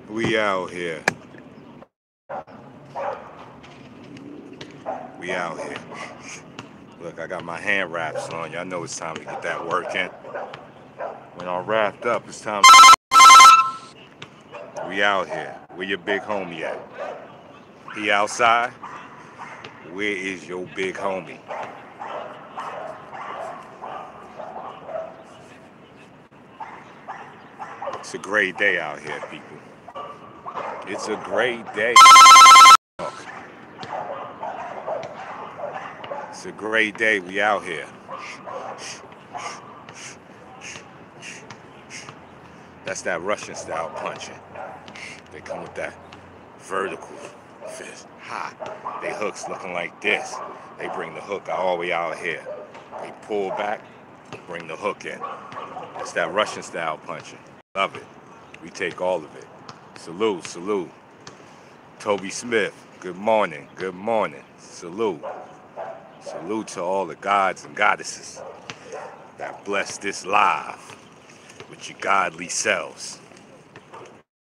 We out here. We out here. Look, I got my hand wraps on. Y'all know it's time to get that work in. When I'm wrapped up, it's time. We out here. Where your big homie at? He outside? Where is your big homie? It's a great day out here, people. It's a great day. It's a great day. We out here. That's that Russian style punching. They come with that vertical fist. Ha! They hooks looking like this. They bring the hook all the way out here. They pull back, bring the hook in. It's that Russian style punching. Love it. We take all of it. Salute, salute. Toby Smith, good morning, good morning. Salute. Salute to all the gods and goddesses that bless this live with your godly selves.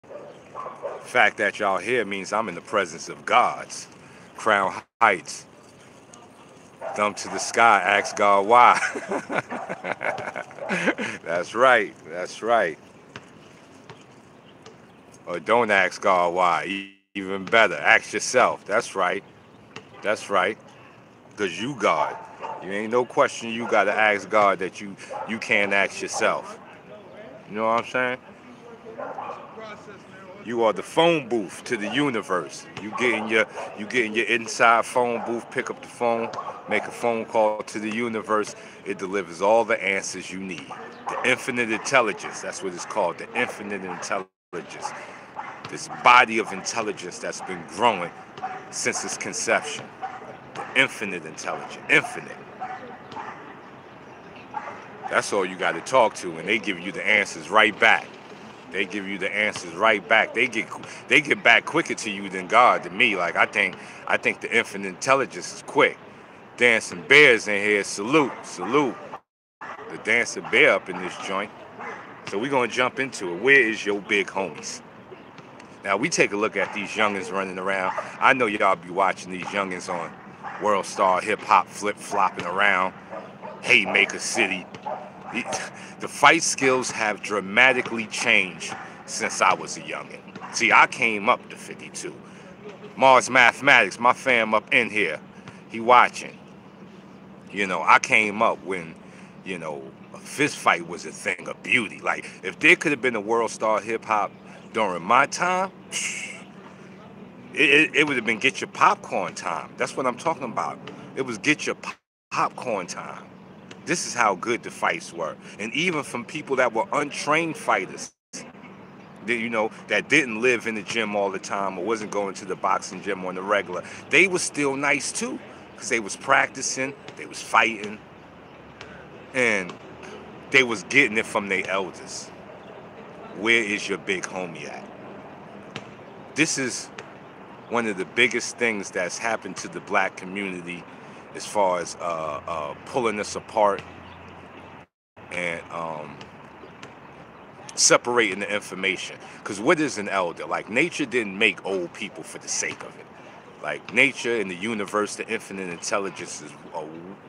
The fact that y'all here means I'm in the presence of gods. Crown Heights. Thumb to the sky, ask God why. That's right, that's right. Or don't ask God why. Even better, ask yourself. That's right, that's right. Because you God. You ain't no question you got to ask God that you can't ask yourself. You know what I'm saying? You are the phone booth to the universe. You getting your inside phone booth, pick up the phone, make a phone call to the universe. It delivers all the answers you need. The infinite intelligence, that's what it's called, the infinite intelligence. This body of intelligence that's been growing since its conception. The infinite intelligence, infinite. That's all you got to talk to, and they give you the answers right back. They give you the answers right back. They get back quicker to you than God to me. Like I think the infinite intelligence is quick. Dancing bears in here. Salute, salute. The dancing bear up in this joint. So we're gonna jump into it. Where is your big homies? Now we take a look at these youngins running around. I know y'all be watching these youngins on World Star Hip Hop flip flopping around. Haymaker City. The fight skills have dramatically changed since I was a youngin'. See, I came up to 52. Mars Mathematics, my fam up in here, he watching. I came up when, a fist fight was a thing of beauty. Like, if there could have been a World Star Hip Hop during my time, it would have been get your popcorn time. That's what I'm talking about. It was get your popcorn time. This is how good the fights were. And even from people that were untrained fighters, that didn't live in the gym all the time or wasn't going to the boxing gym on the regular, they were still nice too. Because they was practicing, they was fighting, and they was getting it from their elders. Where is your big homie at? This is one of the biggest things that's happened to the black community as far as pulling us apart and separating the information. Because what is an elder? Like, nature didn't make old people for the sake of it. Like, nature and the universe, the infinite intelligence is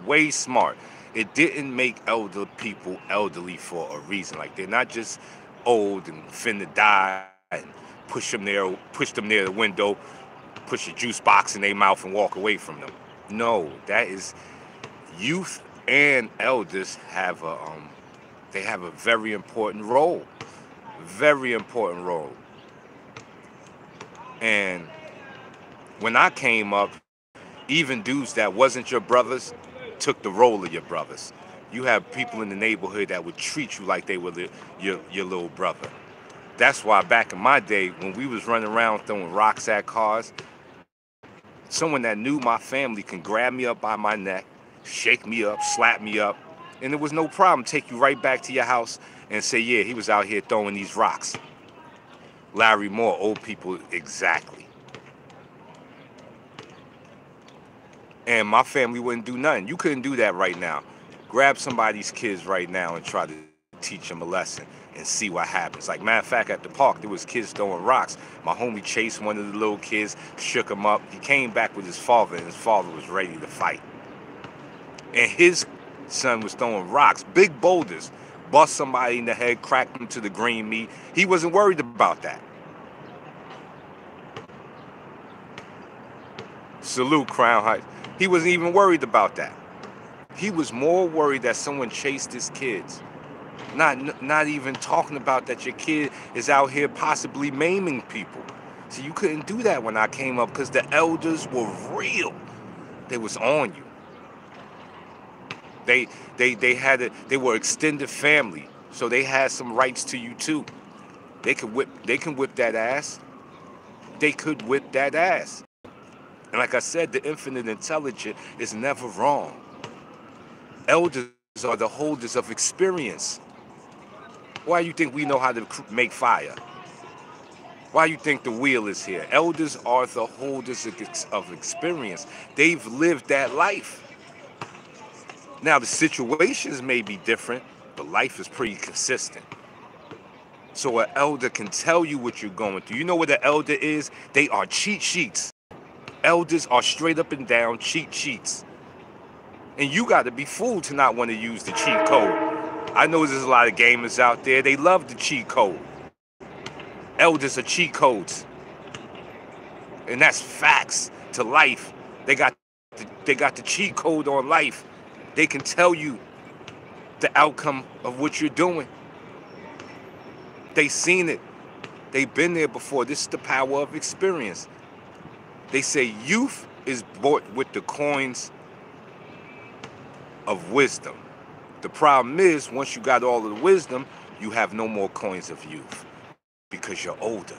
way smart. It didn't make elder people elderly for a reason. Like, they're not just old and finna die and push them near the window, push a juice box in their mouth and walk away from them. No, that is youth and elders they have a very important role. Very important role. And when I came up, even dudes that wasn't your brothers took the role of your brothers. You have people in the neighborhood that would treat you like they were your little brother. That's why back in my day, when we was running around throwing rocks at cars, someone that knew my family can grab me up by my neck, shake me up, slap me up, and there was no problem. Take you right back to your house and say, yeah, he was out here throwing these rocks. Larry Moore, old people, exactly. And my family wouldn't do nothing. You couldn't do that right now. Grab somebody's kids right now and try to teach them a lesson. and see what happens. Like, matter of fact, at the park, there was kids throwing rocks. My homie chased one of the little kids, shook him up. He came back with his father, and his father was ready to fight. And his son was throwing rocks, big boulders, bust somebody in the head, cracked him to the green meat. He wasn't worried about that. Salute, Crown Heights. He wasn't even worried about that. He was more worried that someone chased his kids. Not even talking about that your kid is out here possibly maiming people. See, you couldn't do that when I came up because the elders were real. They was on you. They were extended family, so they had some rights to you too. They can whip that ass. They could whip that ass. And like I said, the infinite intelligence is never wrong. Elders are the holders of experience. Why do you think we know how to make fire? Why do you think the wheel is here? Elders are the holders of experience. They've lived that life. Now, the situations may be different, but life is pretty consistent. So an elder can tell you what you're going through. You know what an elder is? They are cheat sheets. Elders are straight up and down cheat sheets. And you got to be fooled to not want to use the cheat code. I know there's a lot of gamers out there. They love the cheat code. Elders are cheat codes. And that's facts to life. They got the cheat code on life. They can tell you the outcome of what you're doing. They seen it. They've been there before. This is the power of experience. They say youth is bought with the coins of wisdom. The problem is, once you got all of the wisdom, you have no more coins of youth because you're older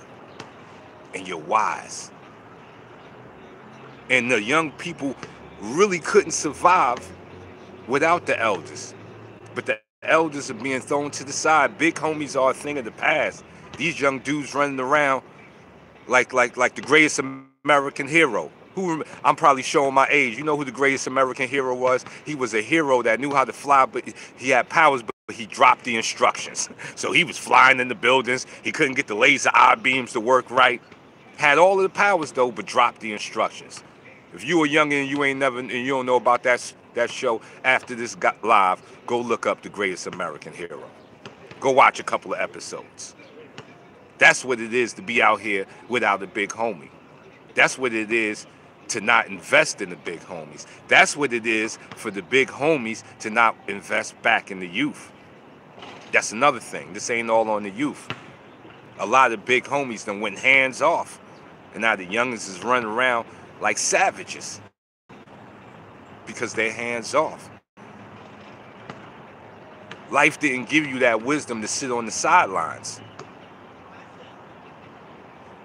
and you're wise. And the young people really couldn't survive without the elders. But the elders are being thrown to the side. Big homies are a thing of the past. These young dudes running around like the greatest American hero. I'm probably showing my age. You know who the greatest American hero was? He was a hero that knew how to fly, but he had powers, but he dropped the instructions. So he was flying in the buildings. He couldn't get the laser eye beams to work right. Had all of the powers though, but dropped the instructions. If you were young and you ain't never and you don't know about that show, after this got live, go look up the greatest American hero. Go watch a couple of episodes. That's what it is to be out here without a big homie. That's what it is to not invest in the big homies. That's what it is for the big homies to not invest back in the youth. That's another thing. This ain't all on the youth. A lot of big homies done went hands off. And now the youngins is running around like savages because they're hands off. Life didn't give you that wisdom to sit on the sidelines.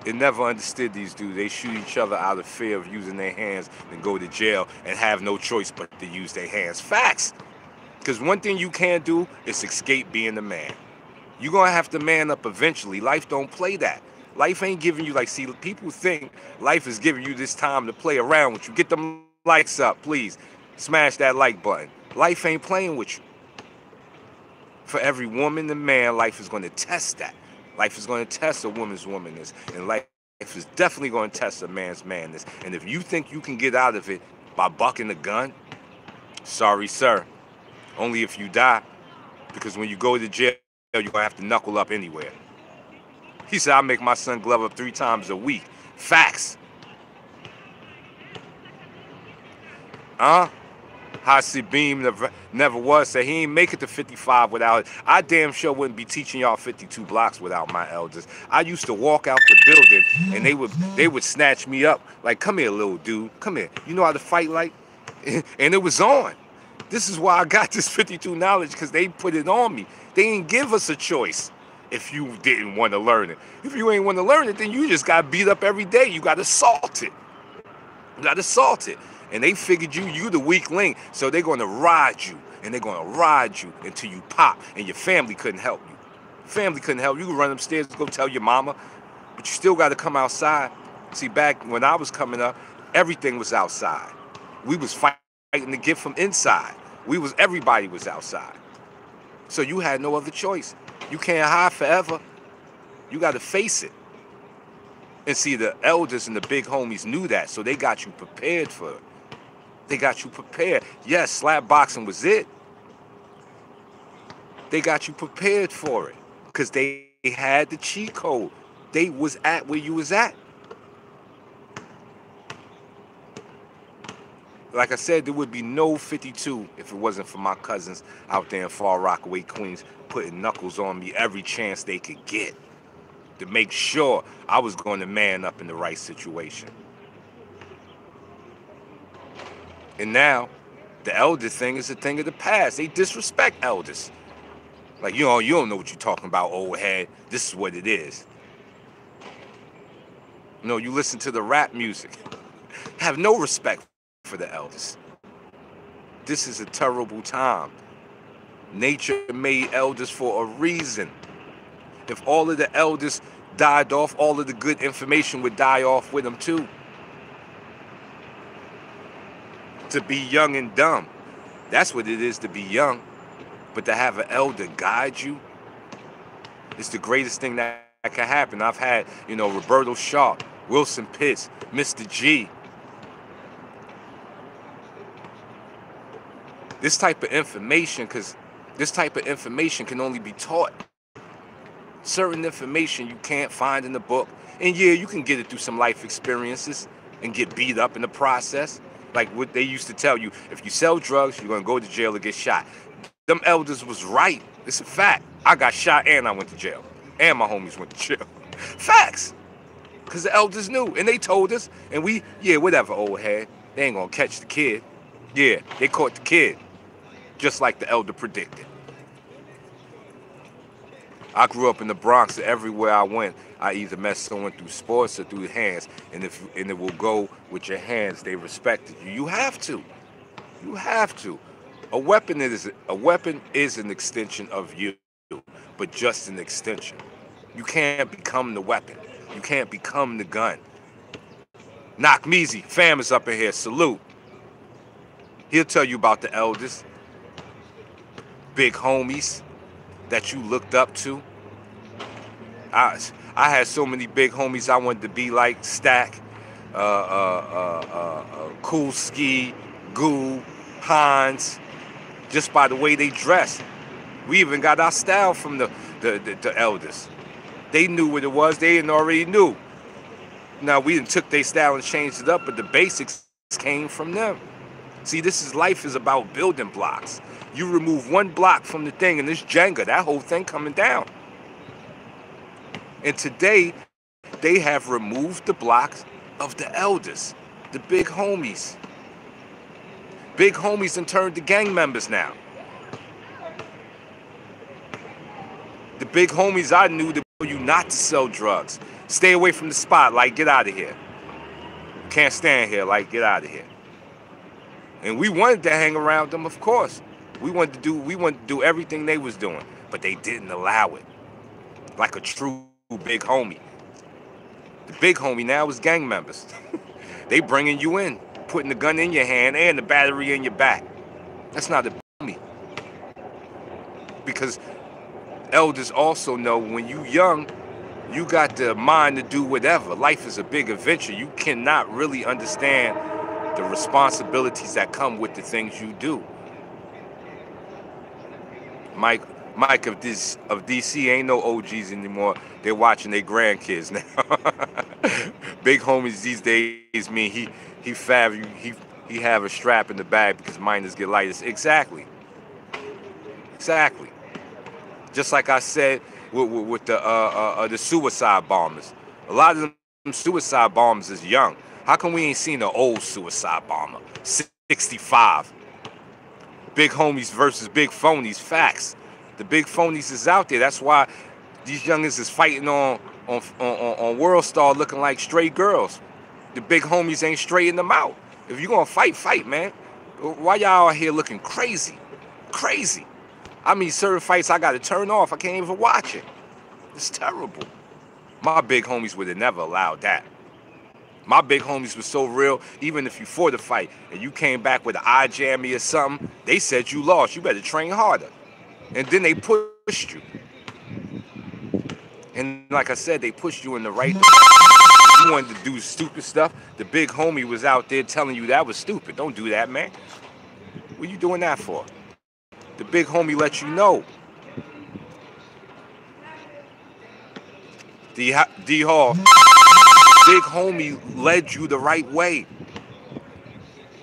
It never understood these dudes. They shoot each other out of fear of using their hands and go to jail and have no choice but to use their hands. Facts. Because one thing you can't do is escape being the man. You're going to have to man up eventually. Life don't play that. Life ain't giving you, see, people think life is giving you this time to play around with you. Get them likes up, please. Smash that like button. Life ain't playing with you. For every woman and man, life is going to test that. Life is going to test a woman's womanness, and life is definitely going to test a man's manness. And if you think you can get out of it by bucking a gun, sorry, sir. Only if you die, because when you go to jail, you're going to have to knuckle up anywhere. He said, I make my son glove up 3 times a week. Facts. Hasib Beam never was, said he ain't make it to 55 without it. I damn sure wouldn't be teaching y'all 52 blocks without my elders. I used to walk out the building and they would snatch me up like, come here, little dude, come here. You know how to fight like? And it was on. This is why I got this 52 knowledge, because they put it on me. They didn't give us a choice if you didn't want to learn it. If you ain't want to learn it, then you just got beat up every day. You got assaulted. You got assaulted. And they figured you the weak link, so they're going to ride you, and they're going to ride you until you pop, and your family couldn't help you. Family couldn't help you. You could run upstairs and go tell your mama, but you still got to come outside. See, back when I was coming up, everything was outside. We was fighting to get from inside. Everybody was outside. So you had no other choice. You can't hide forever. You got to face it. And see, the elders and the big homies knew that, so they got you prepared for it. They got you prepared. Yes, slap boxing was it. They got you prepared for it because they had the cheat code. They was at where you was at. Like I said, there would be no 52 if it wasn't for my cousins out there in Far Rockaway, Queens, putting knuckles on me every chance they could get to make sure I was going to man up in the right situation. And now, the elder thing is a thing of the past. They disrespect elders. Like, you don't know what you're talking about, old head. This is what it is. No, you listen to the rap music. Have no respect for the elders. This is a terrible time. Nature made elders for a reason. If all of the elders died off, all of the good information would die off with them too. To be young and dumb. That's what it is to be young. But to have an elder guide you, it's the greatest thing that can happen. I've had, Roberto Sharp, Wilson Pitts, Mr. G. This type of information can only be taught. Certain information you can't find in the book. And yeah, you can get it through some life experiences and get beat up in the process. Like what they used to tell you, if you sell drugs, you're going to go to jail or get shot. Them elders was right. It's a fact. I got shot and I went to jail. And my homies went to jail. Facts. Because the elders knew. And they told us. And whatever, old head. They ain't going to catch the kid. Yeah, they caught the kid. Just like the elder predicted. I grew up in the Bronx, and everywhere I went, I either met someone through sports or through hands. And it will go with your hands. They respected you. You have to. You have to. A weapon is an extension of you, but just an extension. You can't become the weapon. You can't become the gun. Knock Measy, fam is up in here. Salute. He'll tell you about the elders, big homies that you looked up to. I had so many big homies I wanted to be like. Stack, Cool Ski, Goo, Hans, just by the way they dressed. We even got our style from the elders. They knew what it was. They already knew. Now, we took their style and changed it up, but the basics came from them. See, life is about building blocks. You remove one block from the thing, and this Jenga, that whole thing coming down. And today, they have removed the blocks of the elders, the big homies. Big homies and turned to gang members now. The big homies I knew to tell you not to sell drugs. Stay away from the spot, like get out of here. Can't stand here, like get out of here. And we wanted to hang around them, of course. We wanted to do everything they was doing, but they didn't allow it. Like a true big homie. The big homie now is gang members. They bringing you in, putting the gun in your hand and the battery in your back. That's not a homie. Because elders also know when you young, you got the mind to do whatever. Life is a big adventure. You cannot really understand the responsibilities that come with the things you do. Mike of DC ain't no OGs anymore. They're watching their grandkids now. Big homies these days mean he have a strap in the bag because minors get lighter. Exactly. Just like I said with the suicide bombers. A lot of them suicide bombers is young. How come we ain't seen an old suicide bomber? 65. Big homies versus big phonies. Facts. The big phonies is out there. That's why these youngins is fighting on World Star looking like straight girls. The big homies ain't straightening them out. If you gonna fight, man. Why y'all out here looking crazy? Crazy. I mean, certain fights I gotta turn off. I can't even watch it. It's terrible. My big homies would have never allowed that. My big homies was so real, even if you fought a fight and you came back with an eye jammy or something, they said you lost. You better train harder. And then they pushed you. And like I said, they pushed you in the right. You wanted to do stupid stuff. The big homie was out there telling you that was stupid. Don't do that, man. What are you doing that for? The big homie let you know. D Hall, big homie led you the right way.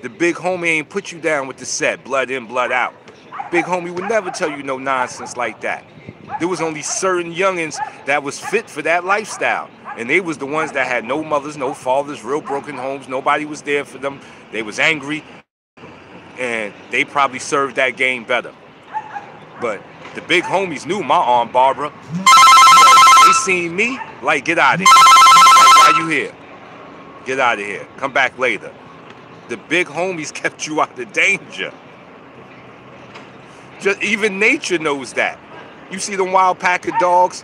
The big homie ain't put you down with the set, blood in, blood out. Big homie would never tell you no nonsense like that. There was only certain youngins that was fit for that lifestyle. And they was the ones that had no mothers, no fathers, real broken homes. Nobody was there for them. They was angry. And they probably served that game better. But the big homies knew my Aunt Barbara. They seen me, like, get out of here. Like, why you here? Get out of here. Come back later. The big homies kept you out of danger. Just even nature knows that. You see them wild pack of dogs?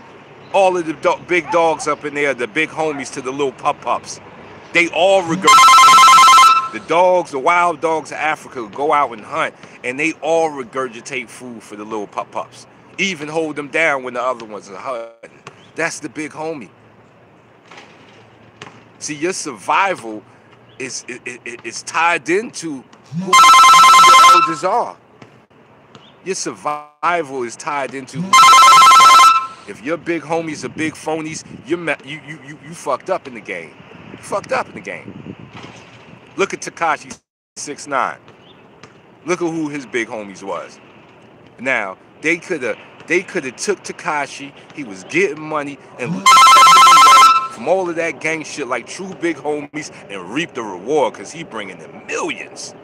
All of the big dogs up in there, the big homies to the little pup-pups. They all regurgitate. The dogs, the wild dogs of Africa go out and hunt, and they all regurgitate food for the little pup-pups. Even hold them down when the other ones are hunting. That's the big homie. See, your survival is tied into who your elders are. Your survival is tied into if your big homies are big phonies, you fucked up in the game. You fucked up in the game. Look at Tekashi 6ix9ine. Look at who his big homies was. Now, they could have took Tekashi, he was getting money, and from all of that gang shit like true big homies and reap the reward because he bringing them millions.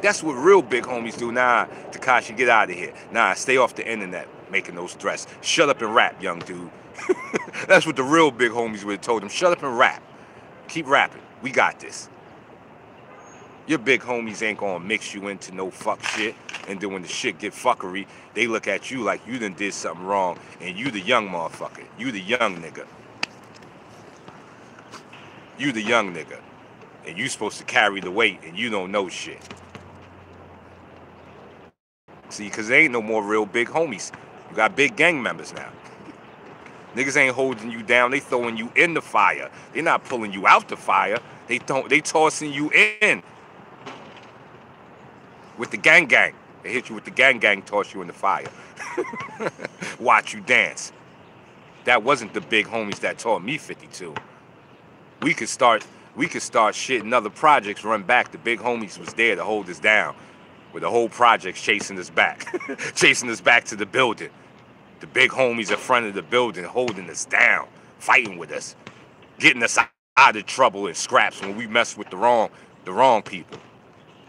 That's what real big homies do. Nah, Tekashi, get out of here. Nah, stay off the internet making those threats. Shut up and rap, young dude. That's what the real big homies would have told him. Shut up and rap. Keep rapping. We got this. Your big homies ain't gonna mix you into no fuck shit. And then when the shit get fuckery, they look at you like you done did something wrong. And you the young motherfucker. You the young nigga. You the young nigga. And you supposed to carry the weight and you don't know shit. See, because there ain't no more real big homies. You got big gang members now. Niggas ain't holding you down. They throwing you in the fire. They not pulling you out the fire. They tossing you in. With the gang gang. They hit you with the gang gang, toss you in the fire. Watch you dance. That wasn't the big homies that taught me 52. We could start shit in other projects, run back. The big homies was there to hold us down. With the whole project chasing us back. Chasing us back to the building. The big homies in front of the building holding us down. Fighting with us. Getting us out of trouble and scraps when we mess with the wrong people.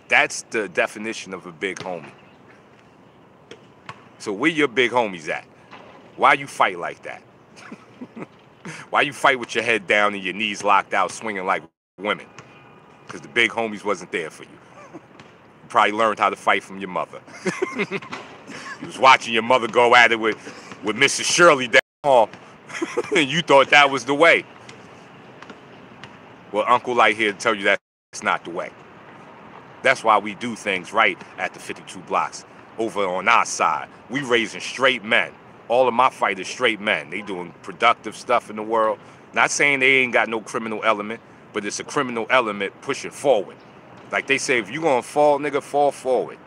That's the definition of a big homie. So where your big homies at? Why you fight like that? Why you fight with your head down and your knees locked out, swinging like women? Because the big homies wasn't there for you. You probably learned how to fight from your mother. You was watching your mother go at it with Mrs. Shirley down the hall, and you thought that was the way. Well, Uncle Light here to tell you that's not the way. That's why we do things right at the 52 blocks. Over on our side, we raising straight men. All of my fighters straight men. They doing productive stuff in the world. Not saying they ain't got no criminal element, but it's a criminal element pushing forward. Like they say, if you gonna fall, nigga, fall forward.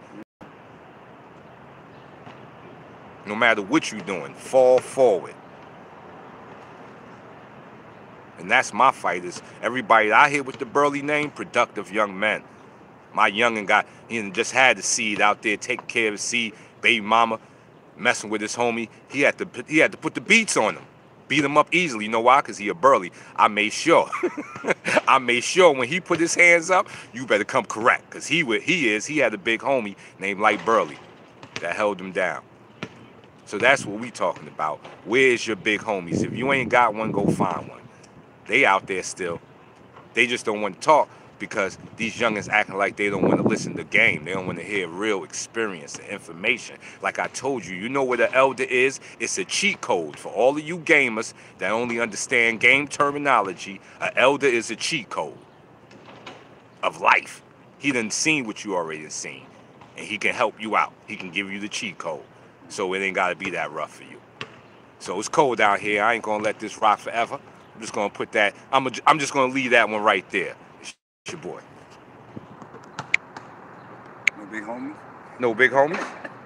No matter what you doing, fall forward. And that's my fighters. Everybody out here with the Burley name, productive young men. My youngin' he just had the seed out there, taking care of his seed, baby mama, messing with his homie. He had to put the beats on him. Beat him up easily. You know why? Because he a Burley. I made sure. I made sure when he put his hands up, you better come correct. Because he had a big homie named Light Burley that held him down. So that's what we talking about. Where's your big homies? If you ain't got one, go find one. They out there still. They just don't want to talk because these youngins acting like they don't want to listen to game. They don't want to hear real experience and information. Like I told you, you know what an elder is? It's a cheat code for all of you gamers that only understand game terminology. An elder is a cheat code of life. He done seen what you already seen. And he can help you out. He can give you the cheat code. So it ain't got to be that rough for you. So it's cold out here. I ain't gonna let this rock forever. I'm just gonna put that. I'm just gonna leave that one right there. It's your boy. No big homies? No big homies.